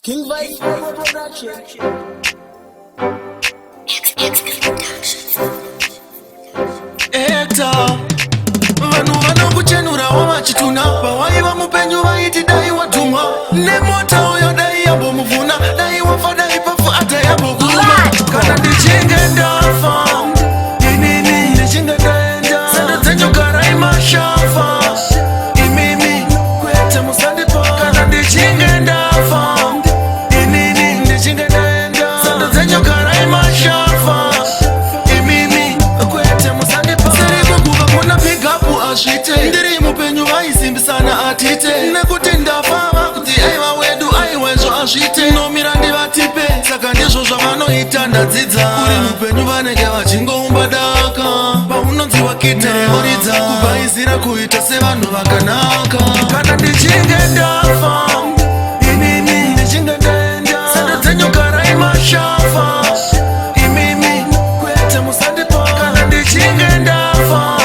King Vice Production. Eta Vanu kuchenura wamachituna Pawai vamupenyu vaiti dai watumwa Nemota uyo dai yabo muvuna Dai wafa dai pafu ata yabo kuruma Kana ndichinge ndafa Inini ndichinge ndaenda Sanda tenyo karai mashafa Imimi kwete musandipa Kana ndichinge ndafa Inini ndichinge ndaenda Sanda tenyo karai mashafa ndiri mupenyu vaisimbisana atite nekuti ndafava kuti aiva wedu aiwezvo azvite nomira ndivatipe saka ndizvo zvavanoita ndadzidza uri mupenyu vanenge vachingoumba daka paunonzi wakiteoridza kubaizira kuita sevanhu vakanaka kana ndichinge ndafa inini ndichinge ndaenda sanda dzenyu karai mashafa imimi kwete musandipa kana ndichinge ndafa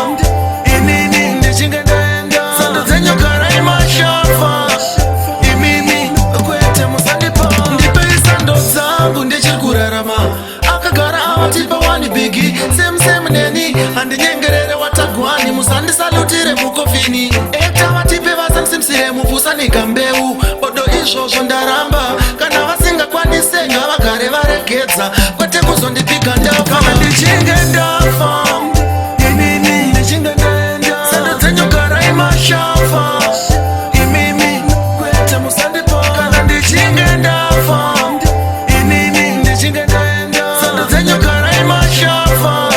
semneni handinyengerere watagwani musandisalutire mukofini eta vatipe vasamsimsire mupfusanika mbeu bodo izvozvo ndaramba kana vasingakwanise ngavagare varegedza kwete kuzondipika ndafa ndichinge ndafa inini ndichinge ndaenda sanda dzenyu karai mashafa imimi kwete musandipa kana ndichinge ndafa inini ndichinge ndaenda sanda dzenyu karai mashafa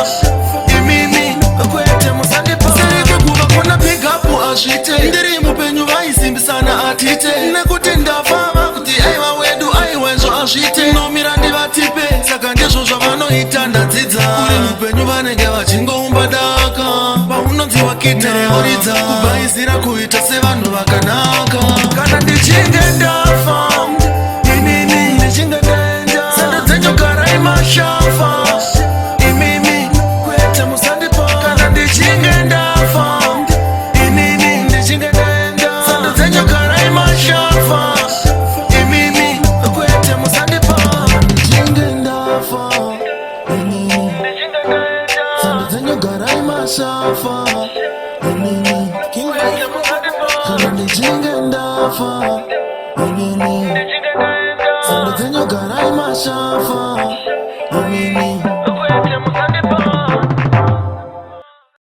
ndiri mupenyu vaisimbisana atite nekuti ndafava kuti aiva wedu aiwezvo azvite nomira ndivatipe saka ndizvo zvavanoita ndadzidza uri mupenyu vanenge vachingoumba daka paunonzi wakiteoridza kubaizira kuita sevanhu vakanaka kana ndichinge ndafa inini ndichinge ndaenda sanda dzenyu karai mashafa imimi kwete musandipa kana ndichinge ndafa Shafa, inini, King Vice kana ndichinge ndafa, inini, sanda dzenyu karai mashafa.